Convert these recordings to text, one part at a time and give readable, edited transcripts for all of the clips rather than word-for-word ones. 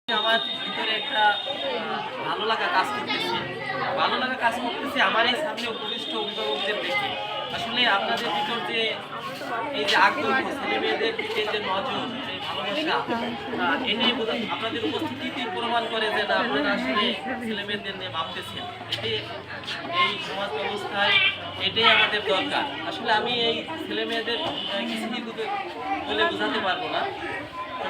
আমার ভিতরে একটা ভালো লাগা কাজ করতেছে আমার এই সামনে উপবিষ্ট অভিভাবকদের দেখে। আসলে আপনাদের ভিতর যে এই যে আগ্রহ, ছেলে মেয়েদের দিকে যে নজর, এই ভালোবাসা, এটাই আপনাদের উপস্থিতিতে প্রমাণ করে যে না আপনারা আসলে ছেলে মেয়েদের নিয়ে ভাবতেছেন। এই সমাজ ব্যবস্থায় এটাই আমাদের দরকার। আসলে আমি এই ছেলে মেয়েদের কিছুই বলে বোঝাতে পারবো না।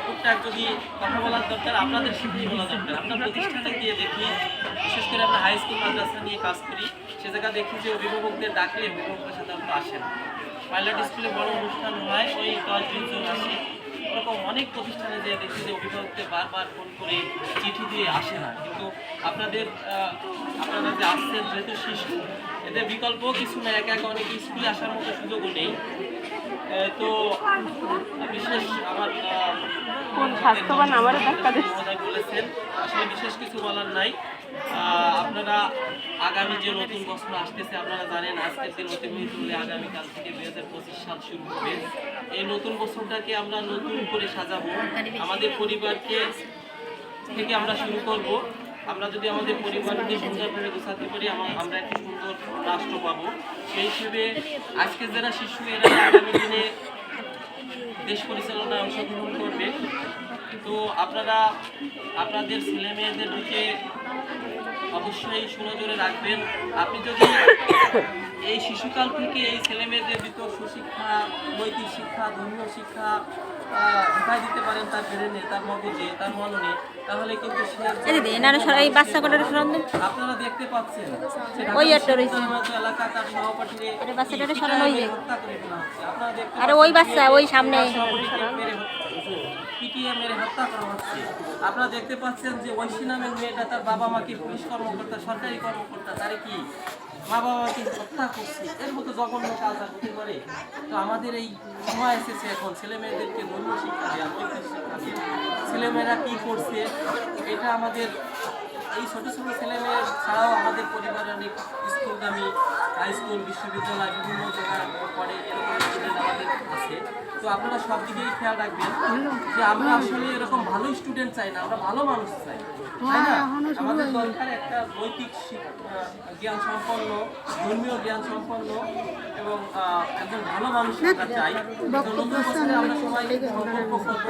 টুকটাক যদি কথা বলার দরকার আপনাদের সাথেই বলা দরকার। আপনার প্রতিষ্ঠানে গিয়ে দেখি, বিশেষ করে আমরা হাই স্কুল মাদ্রাসা নিয়ে কাজ করি, সে জায়গা দেখি যে অভিভাবকদের ডাকলে অভিভাবকের সাধারণত আসে না। পাইলট স্কুলে বড় অনুষ্ঠান হয়, ওই 10-20 জন আসে। এরকম অনেক প্রতিষ্ঠানে যেয়ে দেখি যে অভিভাবকদের বারবার ফোন করে চিঠি দিয়ে আসে না। কিন্তু আপনারা যে আসছেন যেহেতু শিশু, এদের বিকল্প কিছু না, একা একা অনেক স্কুলে আসার মতো সুযোগও নেই। তো বিশেষ আমার স্বাস্থ্যবান আমারও বলেছেন, আসলে বিশেষ কিছু বলার নাই। আপনারা আগামী যে নতুন বছর আসতেছে, আপনারা জানেন আজকের দিন অতিবাহিত হলে আগামীকাল থেকে 2025 সাল শুরু হবে। এই নতুন বছরটাকে আমরা নতুন করে সাজাবো, আমাদের পরিবারকে থেকে আমরা শুরু করব। আমরা যদি আমাদের পরিবারকে সুন্দরভাবে গোছাতে পারি, আমরা একটা সুন্দর রাষ্ট্র পাবো। সেই হিসেবে আজকে যারা শিশু, এরা আগামী দিনে দেশ পরিচালনায় অংশগ্রহণ করবে। তো আপনারা আপনাদের ছেলে মেয়েদের দিকে অবশ্যই সুনজরে রাখবেন। আপনি যদি এই শিশুকাল থেকে এই ছেলে মেয়েদের ভিতর সুশিক্ষা, নৈতিক শিক্ষা, ধর্মীয় শিক্ষা ঢুকাই দিতে পারেন তার ব্রেনে, তার মগজে, তার মননে, তাহলে কিন্তু আপনারা দেখতে পাচ্ছেন এলাকা তার সহপাঠীরে পিটিয়ে মেরে হত্যা করা হচ্ছে। আপনারা দেখতে পাচ্ছেন যে ঐশী নামের মেয়েটা তার বাবা মাকে, পুলিশ কর্মকর্তা, সরকারি কর্মকর্তা, তারে কি মা বাবাকে হত্যা করছে। এর মতো জঘন্য কাজ আর হতে পারে? তো আমাদের এই সময় এসেছে এখন ছেলে মেয়েদেরকে ধর্মীয় শিক্ষা দেওয়া, নৈতিক শিক্ষা দেওয়া। ছেলেমেয়েরা কী করছে এটা আমাদের এই ছোটো ছোটো ছেলেমেয়ে ছাড়াও আমাদের পরিবারে অনেক স্কুলগামী, হাই স্কুল, বিশ্ববিদ্যালয়, বিভিন্ন জায়গায় পড়ে, এরকম স্টুডেন্ট আমাদের আছে। তো আপনারা সব দিকেই খেয়াল রাখবেন যে আমরা আসলে এরকম ভালো স্টুডেন্ট চাই না, আমরা ভালো মানুষ চাই, তাই না? আমাদের দরকার একটা নৈতিক জ্ঞান সম্পন্ন, ধর্মীয় জ্ঞান সম্পন্ন এবং একজন ভালো মানুষ আমরা চাই। আমরা সবাই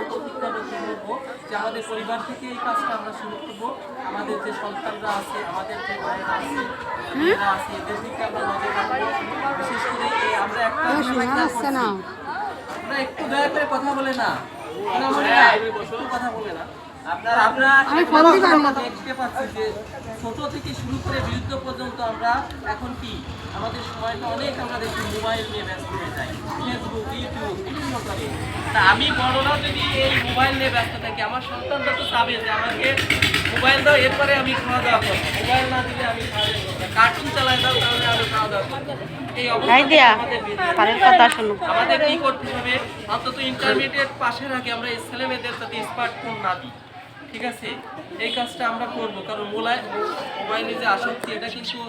প্রতিজ্ঞা করবো যে আমাদের পরিবার থেকে এই কাজটা আমরা শুরু করবো। আমাদের যে সন্তানরা আছে, আমাদের যে ভাইয়েরা আছে, মেয়েরা আছে, এদের দিকে আমরা নজর রাখবো। বিশেষ করে আমরা একটা আমরা একটু দয়া করে কথা বলে না, কথা বলে না। দেখতে পাচ্ছি যে ছোট থেকে শুরু করে বৃদ্ধ পর্যন্ত আমরা এখন কি আমাদের সময়টা অনেক আমরা দেখি মোবাইল নিয়ে ব্যস্ত হয়ে যাই, ফেসবুক, ইউটিউব বিভিন্ন করে। তা আমি বড়রা যদি এই মোবাইল নিয়ে ব্যস্ত থাকি, আমার সন্তানরা তো চাবে যে আমাকে মোবাইল দাও, এরপরে আমি খাওয়া দাওয়া করবো। মোবাইল না দিলে আমি খাওয়া দাওয়া করবো, কার্টুন চালাই দাও, তাহলে আমি খাওয়া দাওয়া করবো। এই আমাদের কি করতে হবে? অন্তত ইন্টারমিডিয়েট পাশের আগে আমরা এই ছেলে মেয়েদের সাথে স্মার্টফোন না দিই, ঠিক আছে? এই কাজটা আমরা করবো, কারণ মোবাইলে যে আসক্তি, এটা কিন্তু